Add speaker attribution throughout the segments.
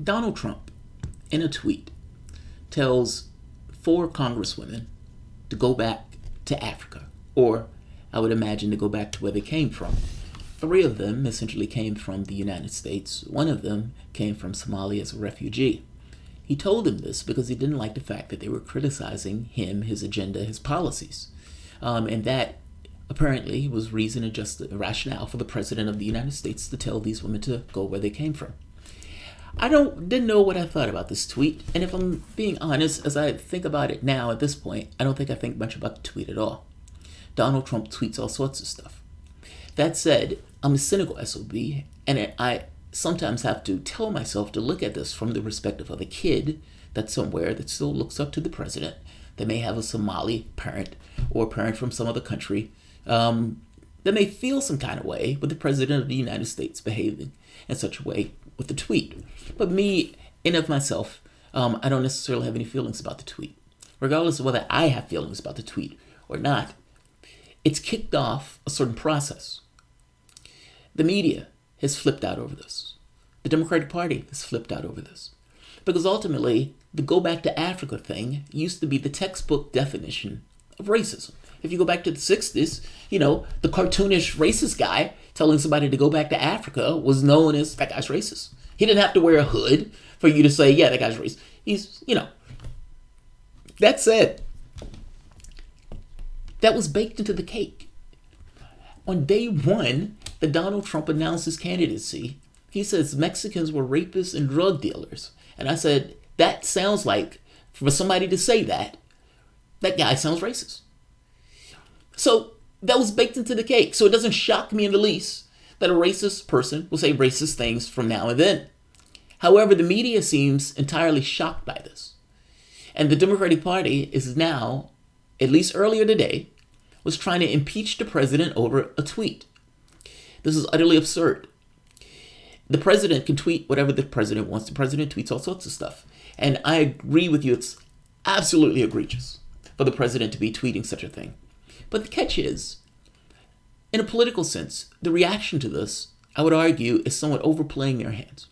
Speaker 1: Donald Trump, in a tweet, tells 4 congresswomen to go back to Africa, or I would imagine to go back to where they came from. 3 of them essentially came from the United States. 1 of them came from Somalia as a refugee. He told them this because he didn't like the fact that they were criticizing him, his agenda, his policies. And that apparently was reason and just a rationale for the President of the United States to tell these women to go where they came from. I didn't know what I thought about this tweet, and if I'm being honest, as I think about it now at this point, I don't think I think much about the tweet at all. Donald Trump tweets all sorts of stuff. That said, I'm a cynical SOB, and I sometimes have to tell myself to look at this from the perspective of a kid that's somewhere that still looks up to the president, that may have a Somali parent or a parent from some other country, that may feel some kind of way with the president of the United States behaving in such a way with the tweet. But me, in of myself, I don't necessarily have any feelings about the tweet. Regardless of whether I have feelings about the tweet or not, it's kicked off a certain process. The media has flipped out over this. The Democratic Party has flipped out over this. Because ultimately, the go back to Africa thing used to be the textbook definition of racism. If you go back to the 60s, the cartoonish racist guy telling somebody to go back to Africa was known as, that guy's racist. He didn't have to wear a hood for you to say, yeah, that guy's racist. He's. That said, that was baked into the cake. On day 1 that Donald Trump announced his candidacy, he says Mexicans were rapists and drug dealers. And I said, that sounds like, for somebody to say that guy sounds racist. So that was baked into the cake. So it doesn't shock me in the least that a racist person will say racist things from now and then. However, the media seems entirely shocked by this. And the Democratic Party is now, at least earlier today, was trying to impeach the president over a tweet. This is utterly absurd. The president can tweet whatever the president wants. The president tweets all sorts of stuff. And I agree with you, it's absolutely egregious for the president to be tweeting such a thing. But the catch is, in a political sense, the reaction to this, I would argue, is somewhat overplaying their hands.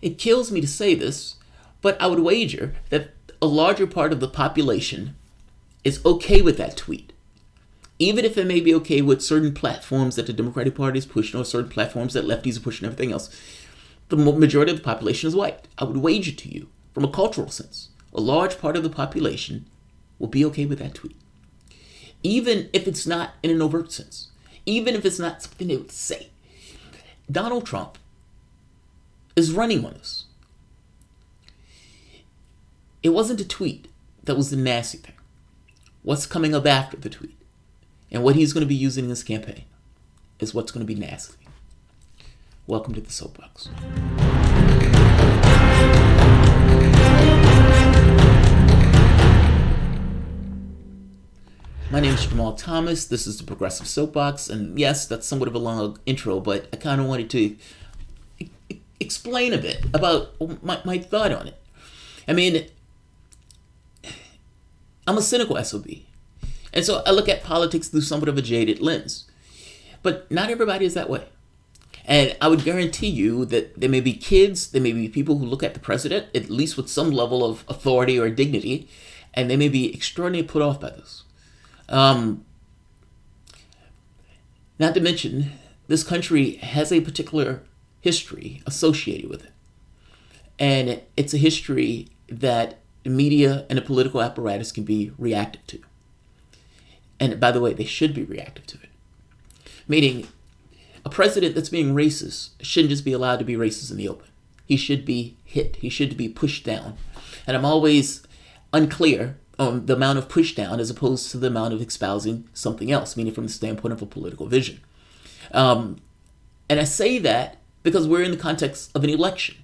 Speaker 1: It kills me to say this, but I would wager that a larger part of the population is okay with that tweet. Even if it may be okay with certain platforms that the Democratic Party is pushing or certain platforms that lefties are pushing and everything else, the majority of the population is white. I would wager to you, from a cultural sense, a large part of the population will be okay with that tweet. Even if it's not in an overt sense. Even if it's not something they would say. Donald Trump is running on this. It wasn't a tweet that was the nasty thing. What's coming up after the tweet and what he's going to be using in his campaign is what's going to be nasty. Welcome to the Soapbox. My name is Jamarl Thomas. This is the Progressive Soapbox. And yes, that's somewhat of a long intro, but I kind of wanted to explain a bit about my thought on it. I mean, I'm a cynical SOB. And so I look at politics through somewhat of a jaded lens. But not everybody is that way. And I would guarantee you that there may be kids, there may be people who look at the president, at least with some level of authority or dignity, and they may be extraordinarily put off by this. Not to mention, this country has a particular history associated with it. And it's a history that the media and the political apparatus can be reactive to. And by the way, they should be reactive to it. Meaning, a president that's being racist shouldn't just be allowed to be racist in the open. He should be hit. He should be pushed down. And I'm always unclear on the amount of push down as opposed to the amount of espousing something else, meaning from the standpoint of a political vision. And I say that because we're in the context of an election.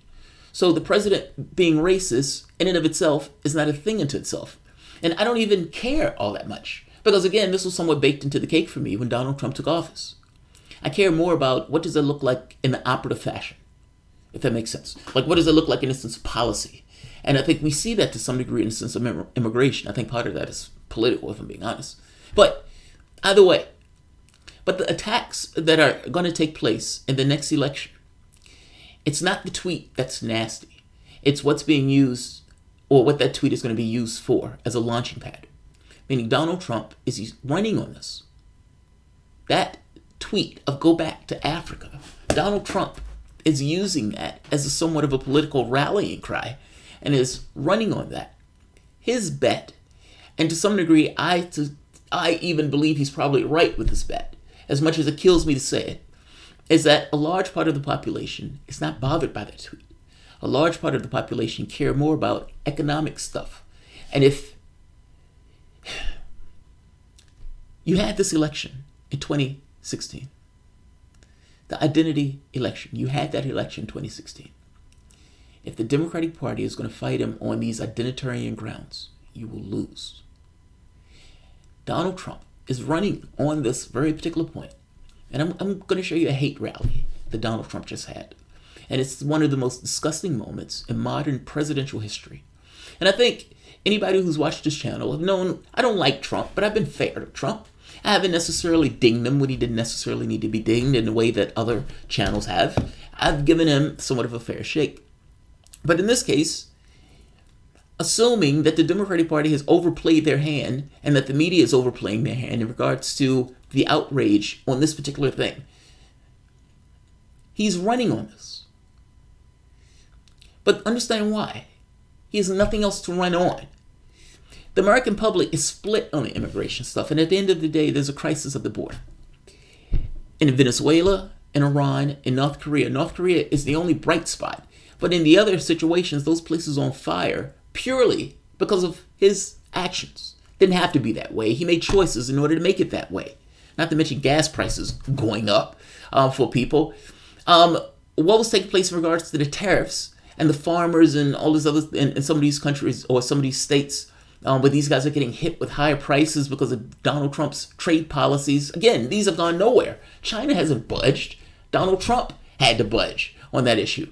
Speaker 1: So the president being racist in and of itself is not a thing unto itself. And I don't even care all that much. Because again, this was somewhat baked into the cake for me when Donald Trump took office. I care more about what does it look like in the operative fashion, if that makes sense. Like, what does it look like in a sense of policy? And I think we see that to some degree in the sense of immigration. I think part of that is political, if I'm being honest. But either way, but the attacks that are going to take place in the next election, It's not the tweet that's nasty. It's what's being used, or what that tweet is going to be used for as a launching pad. Meaning Donald Trump is running on this. That tweet of go back to Africa, Donald Trump is using that as a somewhat of a political rallying cry and is running on that. His bet, and to some degree, I even believe he's probably right with this bet, as much as it kills me to say it, is that a large part of the population is not bothered by that tweet. A large part of the population care more about economic stuff. And if you had this election in 2016, the identity election, you had that election in 2016. If the Democratic Party is going to fight him on these identitarian grounds, you will lose. Donald Trump is running on this very particular point. And I'm going to show you a hate rally that Donald Trump just had. And it's one of the most disgusting moments in modern presidential history. And I think anybody who's watched this channel have known I don't like Trump, but I've been fair to Trump. I haven't necessarily dinged him when he didn't necessarily need to be dinged in the way that other channels have. I've given him somewhat of a fair shake. But in this case, assuming that the Democratic Party has overplayed their hand and that the media is overplaying their hand in regards to the outrage on this particular thing, he's running on this. But understand why. He has nothing else to run on. The American public is split on the immigration stuff, and at the end of the day, there's a crisis at the border. In Venezuela, in Iran, in North Korea is the only bright spot. But in the other situations, those places on fire purely because of his actions. Didn't have to be that way. He made choices in order to make it that way. Not to mention gas prices going up for people. What was taking place in regards to the tariffs and the farmers and all these other, in some of these countries or some of these states, where these guys are getting hit with higher prices because of Donald Trump's trade policies. Again, these have gone nowhere. China hasn't budged. Donald Trump had to budge on that issue.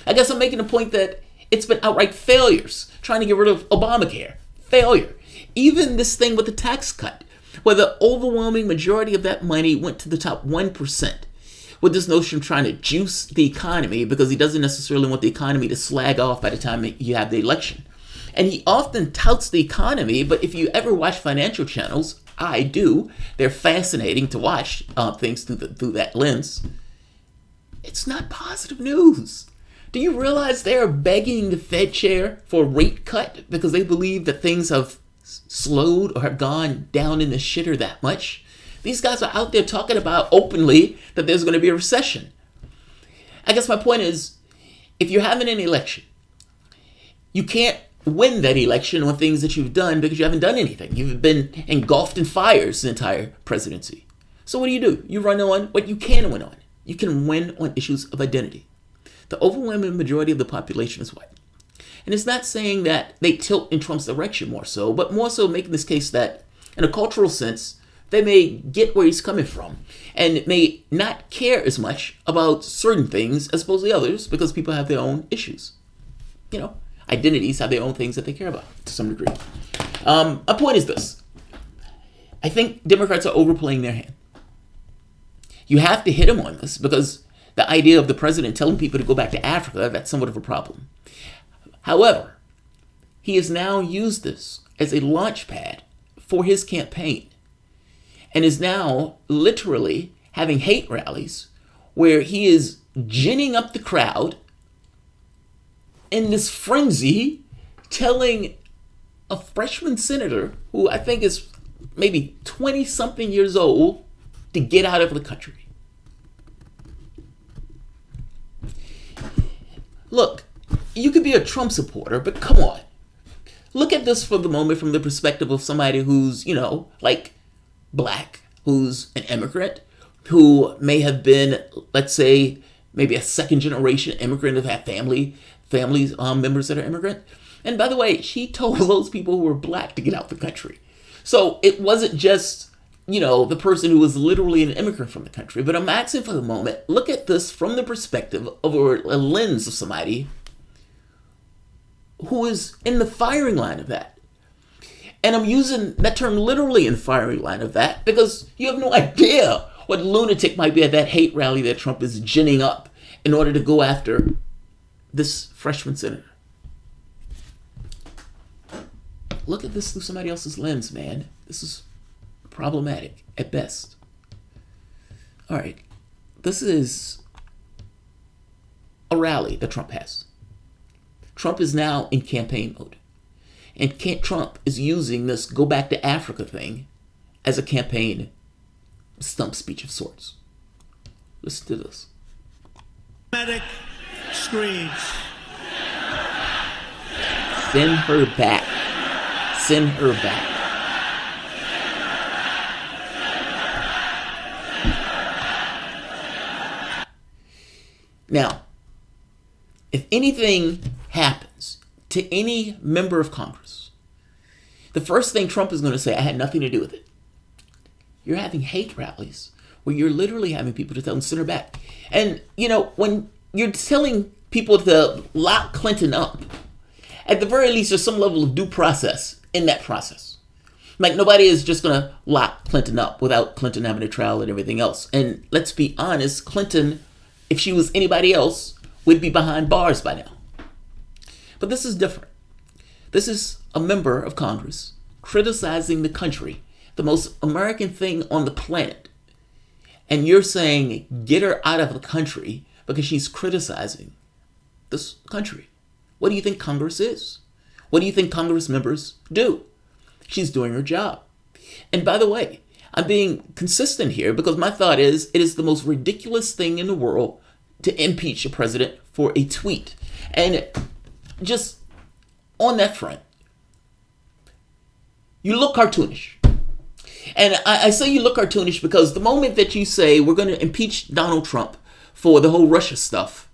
Speaker 1: I guess I'm making the point that it's been outright failures trying to get rid of Obamacare. Failure. Even this thing with the tax cut, where the overwhelming majority of that money went to the top 1%, with this notion of trying to juice the economy because he doesn't necessarily want the economy to slag off by the time you have the election. And he often touts the economy, but if you ever watch financial channels, I do, they're fascinating to watch things through that lens. It's not positive news. Do you realize they're begging the Fed chair for a rate cut because they believe that things have slowed or have gone down in the shitter that much? These guys are out there talking about openly that there's going to be a recession. I guess my point is, if you're having an election, you can't win that election on things that you've done because you haven't done anything. You've been engulfed in fires the entire presidency. So what do? You run on what you can win on. You can win on issues of identity. The overwhelming majority of the population is white. And it's not saying that they tilt in Trump's direction more so, but more so making this case that, in a cultural sense, they may get where he's coming from and may not care as much about certain things as opposed to others because people have their own issues. You know, identities have their own things that they care about to some degree. My point is this. I think Democrats are overplaying their hand. You have to hit them on this because the idea of the president telling people to go back to Africa, that's somewhat of a problem. However, he has now used this as a launch pad for his campaign and is now literally having hate rallies where he is ginning up the crowd in this frenzy, telling a freshman senator who I think is maybe 20-something years old to get out of the country. Look, you could be a Trump supporter, but come on. Look at this for the moment from the perspective of somebody who's, like black, who's an immigrant, who may have been, let's say, maybe a second-generation immigrant, have had families, members that are immigrant. And by the way, she told those people who were black to get out the country. So it wasn't just, the person who was literally an immigrant from the country. But I'm asking for the moment, look at this from the perspective of a lens of somebody who is in the firing line of that. And I'm using that term literally in the firing line of that because you have no idea what lunatic might be at that hate rally that Trump is ginning up in order to go after this freshman senator. Look at this through somebody else's lens, man. This is problematic at best. All right. This is a rally that Trump has. Trump is now in campaign mode. And Trump is using this go back to Africa thing as a campaign stump speech of sorts. Listen to this.
Speaker 2: Medic screams.
Speaker 1: Send her back. Send her back. Now, if anything happens to any member of Congress, the first thing Trump is going to say, I had nothing to do with it. You're having hate rallies where you're literally having people to tell them to send her back. And, you know, when you're telling people to lock Clinton up, at the very least, there's some level of due process in that process. Like, nobody is just going to lock Clinton up without Clinton having a trial and everything else. And let's be honest, Clinton, if she was anybody else, would be behind bars by now. But this is different. This is a member of Congress criticizing the country, the most American thing on the planet. And you're saying, get her out of the country because she's criticizing this country. What do you think Congress is? What do you think Congress members do? She's doing her job. And by the way, I'm being consistent here because my thought is it is the most ridiculous thing in the world to impeach a president for a tweet. And just on that front, you look cartoonish. And I say you look cartoonish because the moment that you say we're going to impeach Donald Trump for the whole Russia stuff,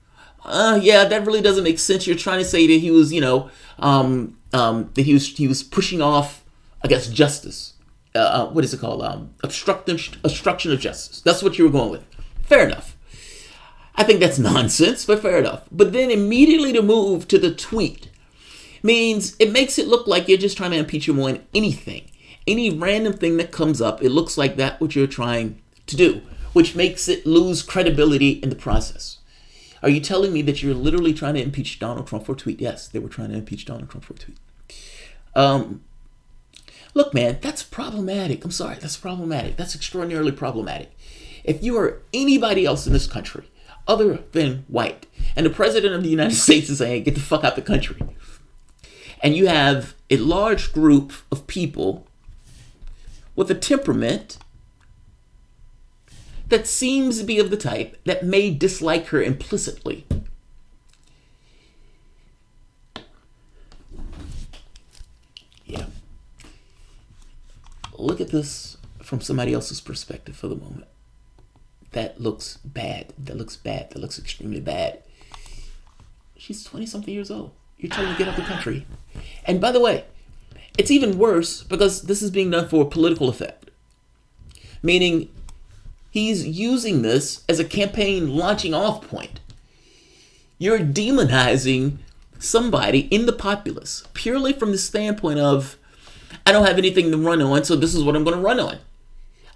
Speaker 1: yeah, that really doesn't make sense. You're trying to say that he was, that he was pushing off, I guess, justice. What is it called? Obstruction of justice. That's what you were going with. Fair enough. I think that's nonsense, but fair enough. But then immediately to move to the tweet means it makes it look like you're just trying to impeach him on anything. Any random thing that comes up, it looks like that's what you're trying to do, which makes it lose credibility in the process. Are you telling me that you're literally trying to impeach Donald Trump for a tweet? Yes, they were trying to impeach Donald Trump for a tweet. Look, man, that's problematic. I'm sorry, that's problematic. That's extraordinarily problematic. If you are anybody else in this country other than white, and the president of the United States is saying, get the fuck out the country, and you have a large group of people with a temperament that seems to be of the type that may dislike her implicitly. Yeah. Look at this from somebody else's perspective for the moment. That looks bad. That looks bad. That looks extremely bad. She's 20-something years old. You're telling her to get out the country. And by the way, it's even worse because this is being done for a political effect. Meaning, he's using this as a campaign launching off point. You're demonizing somebody in the populace purely from the standpoint of, I don't have anything to run on, so this is what I'm going to run on.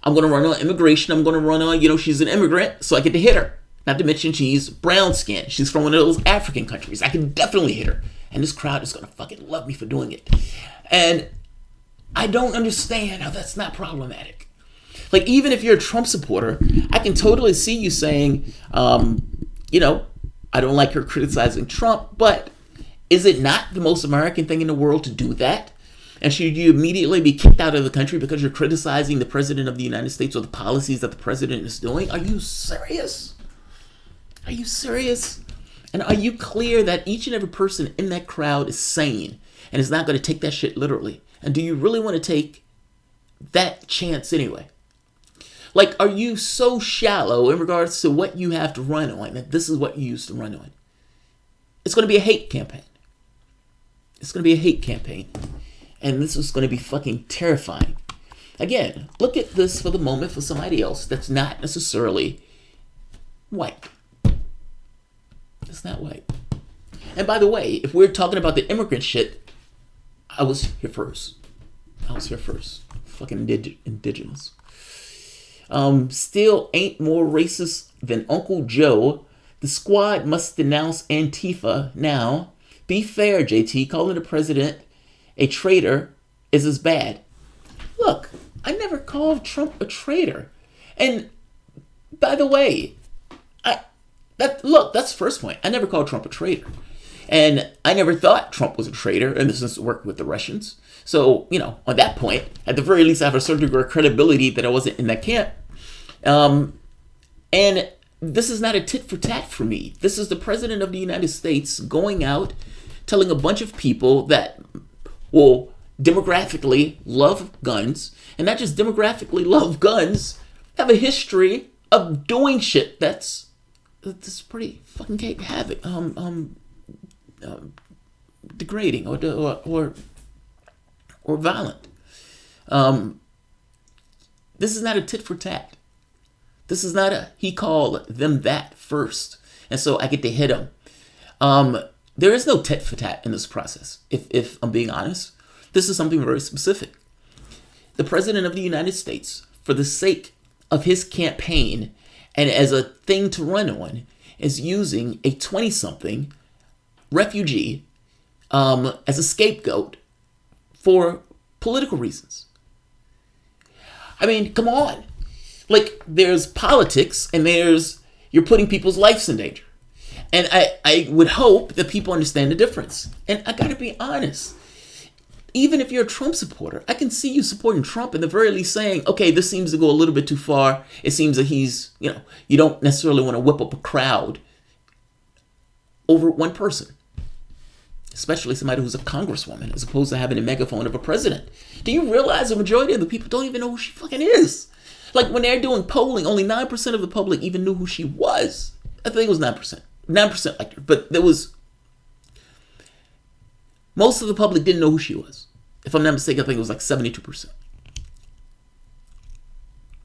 Speaker 1: I'm going to run on immigration. I'm going to run on, she's an immigrant, so I get to hit her. Not to mention she's brown skinned. She's from one of those African countries. I can definitely hit her. And this crowd is going to fucking love me for doing it. And I don't understand how that's not problematic. Like, even if you're a Trump supporter, I can totally see you saying, I don't like her criticizing Trump, but is it not the most American thing in the world to do that? And should you immediately be kicked out of the country because you're criticizing the president of the United States or the policies that the president is doing? Are you serious? Are you serious? And are you clear that each and every person in that crowd is sane and is not going to take that shit literally? And do you really want to take that chance anyway? Like, are you so shallow in regards to what you have to run on that this is what you used to run on? It's going to be a hate campaign. It's going to be a hate campaign. And this is going to be fucking terrifying. Again, look at this for the moment for somebody else that's not necessarily white. It's not white. And by the way, if we're talking about the immigrant shit, I was here first. Fucking indigenous. Still ain't more racist than Uncle Joe, the The squad must denounce Antifa now. Be fair, JT. Calling the president a traitor is as bad. Look, I never called Trump a traitor. And by the way, that's the first point. I never called Trump a traitor. And I never thought Trump was a traitor in the sense of working with the Russians. So, on that point, at the very least, I have a certain degree of credibility that I wasn't in that camp. And this is not a tit for tat for me. This is the president of the United States going out, telling a bunch of people that will demographically love guns, and not just demographically love guns, have a history of doing shit that's pretty fucking havoc, degrading or violent. This is not a tit for tat. This is not he called them that first, and so I get to hit him. There is no tit for tat in this process. If I'm being honest, this is something very specific. The president of the United States, for the sake of his campaign and as a thing to run on, is using a 20-something refugee as a scapegoat for political reasons. I mean, come on. Like, there's politics and you're putting people's lives in danger. And I would hope that people understand the difference. And I gotta be honest. Even if you're a Trump supporter, I can see you supporting Trump and the very least saying, okay, this seems to go a little bit too far. It seems that he's, you don't necessarily want to whip up a crowd over one person. Especially somebody who's a congresswoman, as opposed to having a megaphone of a president. Do you realize the majority of the people don't even know who she fucking is? Like, when they're doing polling, only 9% of the public even knew who she was. I think it was 9%. 9% liked her. But most of the public didn't know who she was. If I'm not mistaken, I think it was like 72%.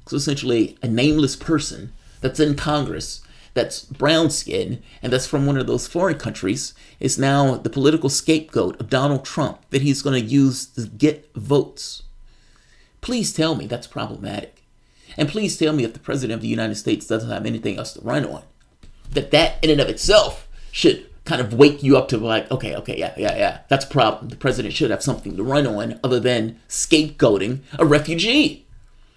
Speaker 1: So essentially, a nameless person that's in Congress, that's brown skin, and that's from one of those foreign countries, is now the political scapegoat of Donald Trump that he's going to use to get votes. Please tell me that's problematic. And please tell me if the president of the United States doesn't have anything else to run on, that in and of itself should kind of wake you up to like, okay, yeah, that's a problem. The president should have something to run on other than scapegoating a refugee.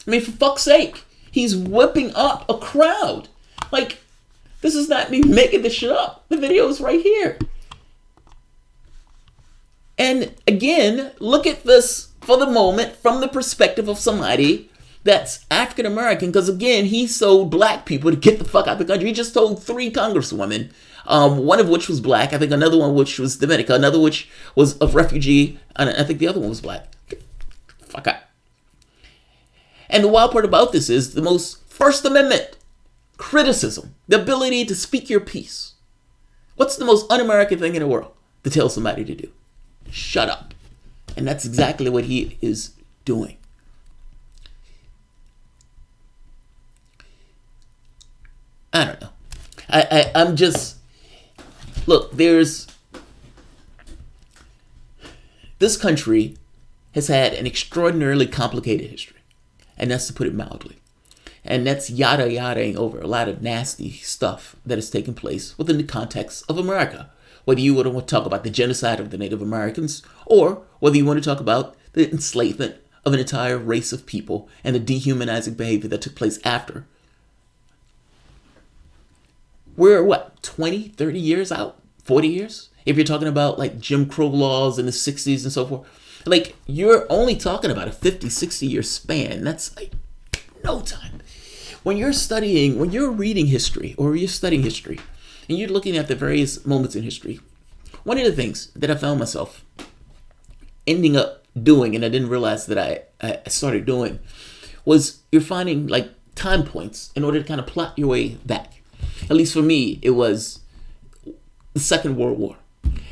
Speaker 1: I mean, for fuck's sake, he's whipping up a crowd. Like, this is not me making this shit up. The video is right here. And again, look at this for the moment from the perspective of somebody that's African American, because again, he sold black people to get the fuck out of the country. He just told 3 congresswomen, one of which was black, I think another one which was Dominica, another which was a refugee, and I think the other one was black. Fuck out. And the wild part about this is the most First Amendment criticism, the ability to speak your piece. What's the most un-American thing in the world to tell somebody to do? Shut up. And that's exactly what he is doing. I don't know. I'm just... Look, this country has had an extraordinarily complicated history. And that's to put it mildly. And that's yada-yadaing over a lot of nasty stuff that has taken place within the context of America. Whether you want to talk about the genocide of the Native Americans, or whether you want to talk about the enslavement of an entire race of people and the dehumanizing behavior that took place after. We're, 20, 30 years out? 40 years? If you're talking about, like, Jim Crow laws in the 60s and so forth. Like, you're only talking about a 50, 60-year span. That's, like, no time. When you're reading history, or you're studying history, and you're looking at the various moments in history, one of the things that I found myself ending up doing, and I didn't realize that I started doing, was you're finding, like, time points in order to kind of plot your way back. At least for me, it was the Second World War.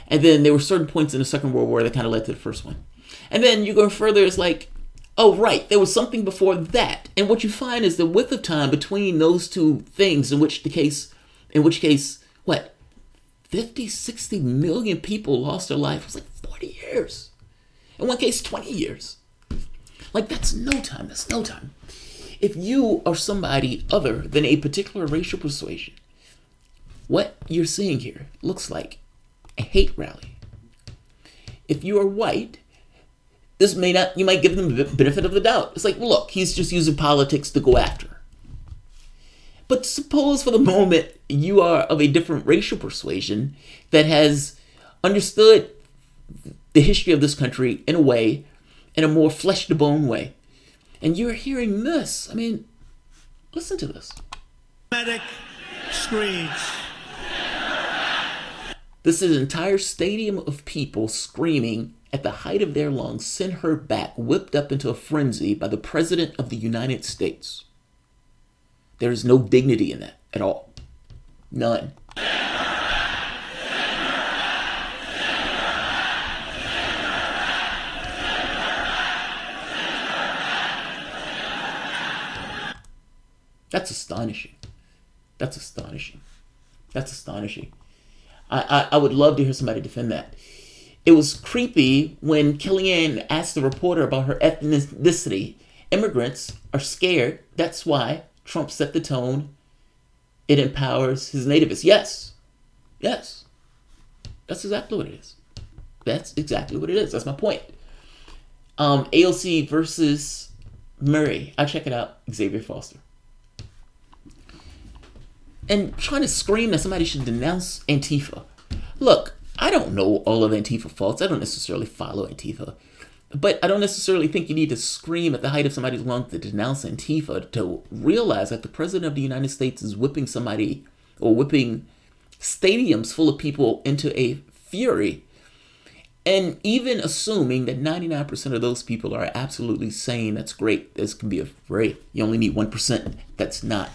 Speaker 1: And then there were certain points in the Second World War that kind of led to the first one. And then you go further, it's like, oh, right, there was something before that. And what you find is the width of time between those two things, in which case, 50, 60 million people lost their life. It was like 40 years. In one case, 20 years. Like, that's no time. That's no time. If you are somebody other than a particular racial persuasion, What you're seeing here looks like a hate rally. If you are white, this may not, you might give them the benefit of the doubt. It's like, well, look, he's just using politics to go after her. But suppose for the moment you are of a different racial persuasion that has understood the history of this country in a way, in a more flesh to bone way. And you're hearing this. I mean, listen to this.
Speaker 2: Medic screeds.
Speaker 1: This is an entire stadium of people screaming at the height of their lungs, send her back, whipped up into a frenzy by the President of the United States. There is no dignity in that at all. None. That's astonishing. That's astonishing. That's astonishing. I would love to hear somebody defend that. It was creepy when Kellyanne asked the reporter about her ethnicity. Immigrants are scared. That's why Trump set the tone. It empowers his nativists. Yes. Yes. That's exactly what it is. That's exactly what it is. That's my point. AOC versus Murray. I'll check it out. Xavier Foster. And trying to scream that somebody should denounce Antifa. Look, I don't know all of Antifa faults. I don't necessarily follow Antifa. But I don't necessarily think you need to scream at the height of somebody's lungs to denounce Antifa to realize that the President of the United States is whipping somebody or whipping stadiums full of people into a fury. And even assuming that 99% of those people are absolutely sane, that's great. This can be a great. You only need 1%. That's not.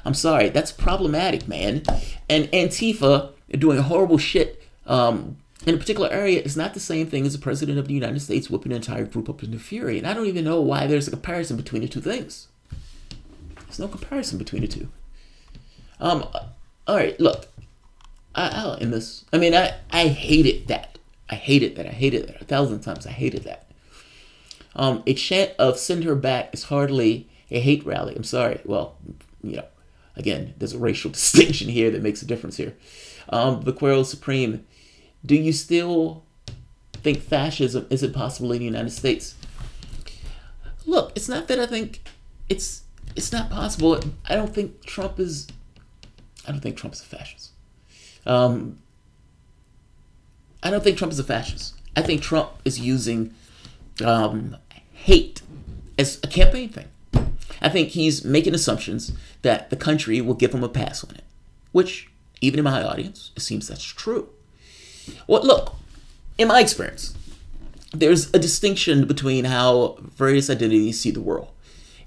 Speaker 1: I'm sorry, that's problematic, man. And Antifa doing horrible shit in a particular area is not the same thing as the President of the United States whipping an entire group up into fury. And I don't even know why there's a comparison between the two things. There's no comparison between the two. All right, look, I'll end this. I mean, I hated that. I hated that 1,000 times. I hated that. A chant of send her back is hardly a hate rally. I'm sorry. Well, you know. Again, there's a racial distinction here that makes a difference here. The Quero Supreme, do you still think fascism isn't possible in the United States? Look, it's not that I think it's not possible. I don't think Trump is a fascist. I don't think Trump is a fascist. I think Trump is using hate as a campaign thing. I think he's making assumptions that the country will give him a pass on it, which, even in my audience, it seems that's true. Well, look, in my experience, there's a distinction between how various identities see the world.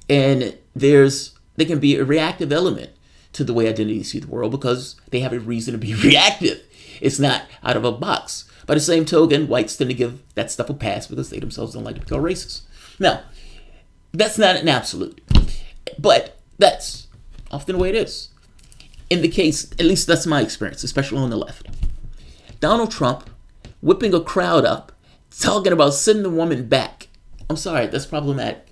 Speaker 1: And there can be a reactive element to the way identities see the world because they have a reason to be reactive. It's not out of a box. By the same token, whites tend to give that stuff a pass because they themselves don't like to be called racist. Now, that's not an absolute, but that's often the way it is. In the case, at least that's my experience, especially on the left. Donald Trump whipping a crowd up, talking about sending the woman back. I'm sorry, that's problematic.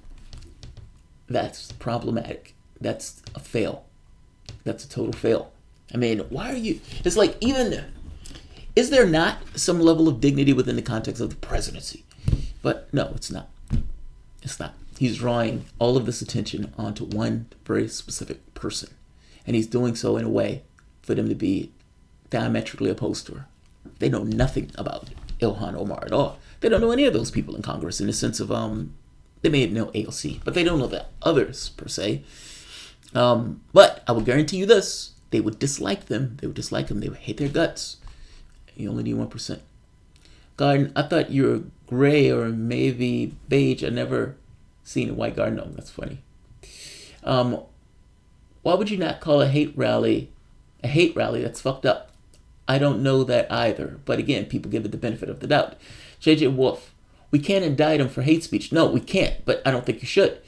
Speaker 1: That's problematic. That's a fail. That's a total fail. I mean, why are you... It's like even... Is there not some level of dignity within the context of the presidency? But no, it's not. It's not. He's drawing all of this attention onto one very specific person. And he's doing so in a way for them to be diametrically opposed to her. They know nothing about Ilhan Omar at all. They don't know any of those people in Congress in the sense of, they may know AOC, but they don't know the others per se. But I will guarantee you this, they would dislike them. They would dislike them. They would hate their guts. You only need 1%. Garden, I thought you were gray or maybe beige. I never seen a white garden. No, that's funny. Why would you not call a hate rally a hate rally? That's fucked up. I don't know that either. But again, people give it the benefit of the doubt. JJ Wolf, we can't indict him for hate speech. No, we can't, but I don't think you should.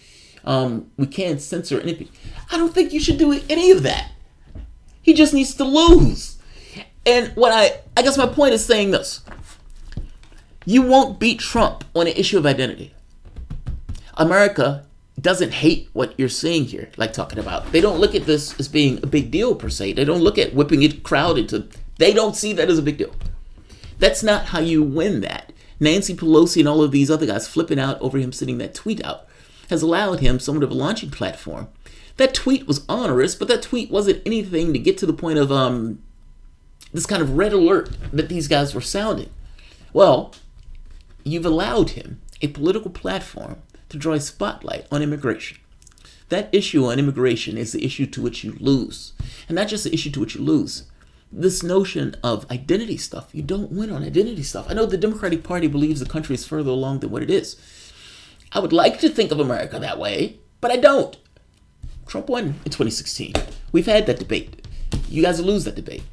Speaker 1: We can't censor anything. I don't think you should do any of that. He just needs to lose. And what I guess my point is saying this. You won't beat Trump on an issue of identity. America doesn't hate what you're seeing here, like talking about. They don't look at this as being a big deal per se. They don't look at whipping a crowd into. They don't see that as a big deal. That's not how you win that. Nancy Pelosi and all of these other guys flipping out over him sending that tweet out has allowed him somewhat of a launching platform. That tweet was onerous, but that tweet wasn't anything to get to the point of this kind of red alert that these guys were sounding. Well, you've allowed him a political platform to draw a spotlight on immigration. That issue on immigration is the issue to which you lose. And not just the issue to which you lose. This notion of identity stuff, you don't win on identity stuff. I know the Democratic Party believes the country is further along than what it is. I would like to think of America that way, but I don't. Trump won in 2016. We've had that debate. You guys lose that debate.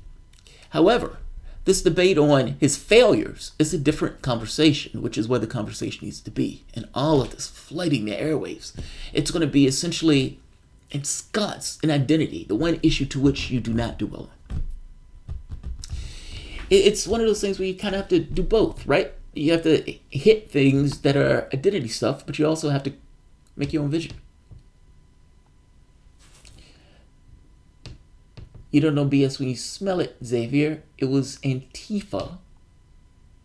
Speaker 1: However, this debate on his failures is a different conversation, which is where the conversation needs to be. And all of this flooding the airwaves, it's going to be essentially ensconced in identity, the one issue to which you do not do well on. It's one of those things where you kind of have to do both, right? You have to hit things that are identity stuff, but you also have to make your own vision. You don't know BS when you smell it, Xavier. It was Antifa.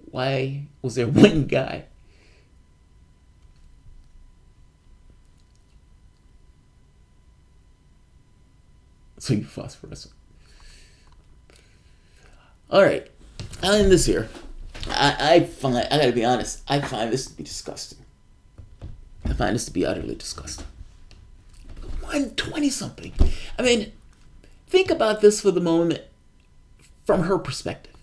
Speaker 1: Why was there one guy? So you phosphorescent. All right, I'll end this here. I gotta be honest, I find this to be disgusting. I find this to be utterly disgusting. 120 something. I mean, think about this for the moment from her perspective.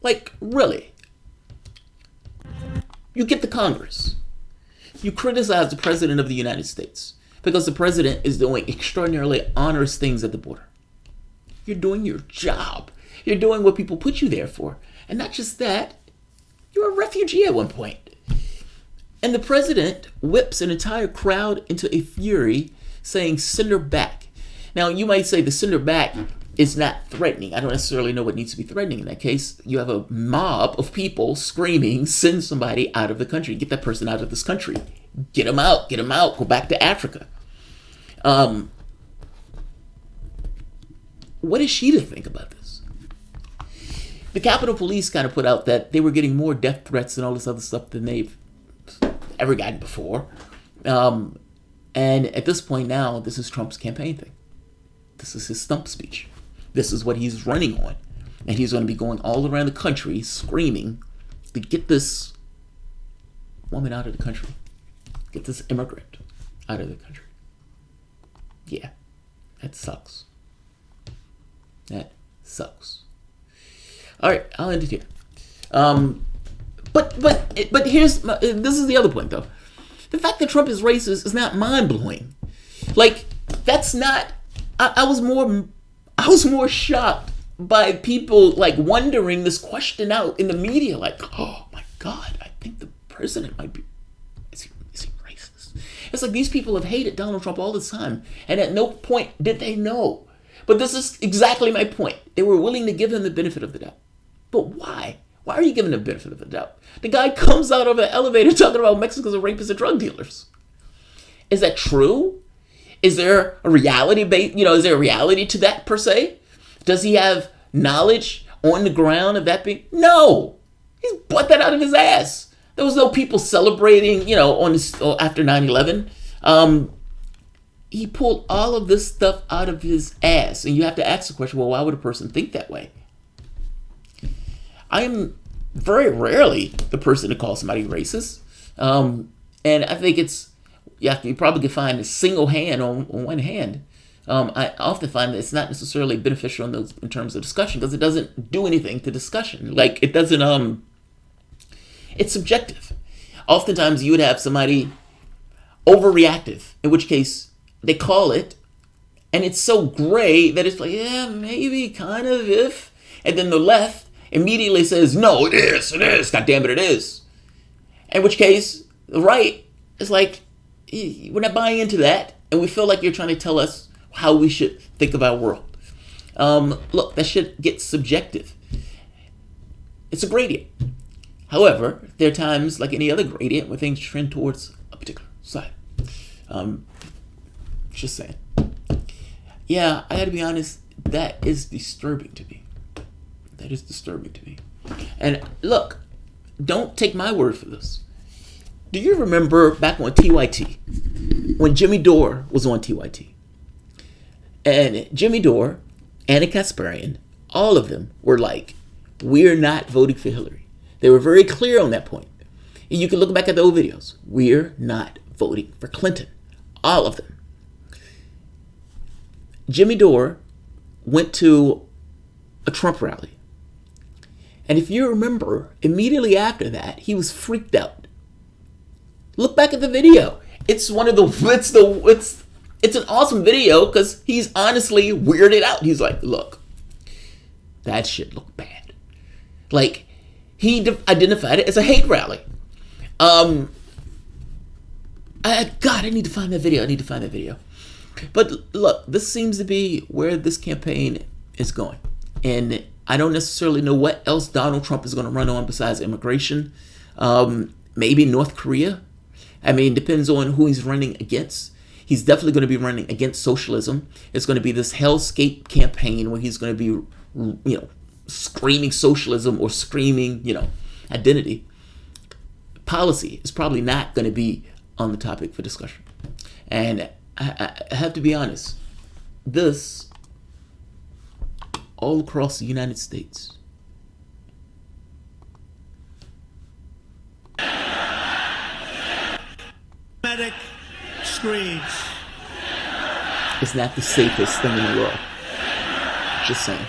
Speaker 1: Like, really? You get the Congress. You criticize the President of the United States because the President is doing extraordinarily onerous things at the border. You're doing your job. You're doing what people put you there for. And not just that, you're a refugee at one point. And the President whips an entire crowd into a fury saying, send her back. Now, you might say the send her back is not threatening. I don't necessarily know what needs to be threatening in that case. You have a mob of people screaming, send somebody out of the country. Get that person out of this country. Get them out. Get them out. Go back to Africa. What is she to think about this? The Capitol Police kind of put out that they were getting more death threats and all this other stuff than they've ever gotten before. And at this point now, this is Trump's campaign thing. This is his stump speech. This is what he's running on. And he's going to be going all around the country screaming to get this woman out of the country. Get this immigrant out of the country. Yeah, that sucks. That sucks. All right, I'll end it here. But here's this is the other point though. The fact that Trump is racist is not mind blowing. Like that's not. I was more shocked by people like wondering this question out in the media. Like, oh my God, I think the president might be. Is he racist? It's like these people have hated Donald Trump all this time, and at no point did they know. But this is exactly my point. They were willing to give him the benefit of the doubt. But why? Why are you giving him the benefit of the doubt? The guy comes out of an elevator talking about Mexicans are rapists and drug dealers. Is that true? Is there a reality is there a reality to that per se? Does he have knowledge on the ground of that being? No. He's bought that out of his ass. There was no people celebrating, on this after 9/11. He pulled all of this stuff out of his ass. And you have to ask the question, well, why would a person think that way? I am very rarely the person to call somebody racist. And I think you probably could find a single hand on one hand. I often find that it's not necessarily beneficial in terms of discussion because it doesn't do anything to discussion. Like it doesn't, it's subjective. Oftentimes you would have somebody overreactive, in which case they call it, and it's so gray that it's like, yeah, maybe, kind of, if. And then the left immediately says, no, it is, God damn it, it is. In which case, the right is like, we're not buying into that, and we feel like you're trying to tell us how we should think of our world. Look, that shit gets subjective. It's a gradient. However, there are times, like any other gradient, where things trend towards a particular side. Just saying. Yeah, I gotta be honest, that is disturbing to me. That is disturbing to me. And look, don't take my word for this. Do you remember back on TYT, when Jimmy Dore was on TYT? And Jimmy Dore, Anna Kasparian, all of them were like, we're not voting for Hillary. They were very clear on that point. And you can look back at the old videos. We're not voting for Clinton. All of them. Jimmy Dore went to a Trump rally. And if you remember, immediately after that, he was freaked out. Look back at the video. It's one of the it's an awesome video because he's honestly weirded out. He's like, look, that shit looked bad. Like, he identified it as a hate rally. I need to find that video. But look, this seems to be where this campaign is going. And I don't necessarily know what else Donald Trump is going to run on besides immigration. Maybe North Korea. I mean, depends on who he's running against. He's definitely going to be running against socialism. It's going to be this hellscape campaign where he's going to be, screaming socialism or screaming, identity. Policy is probably not going to be on the topic for discussion. And I have to be honest, this, all across the United States,
Speaker 2: Screens.
Speaker 1: It's not the safest thing in the world. Just saying.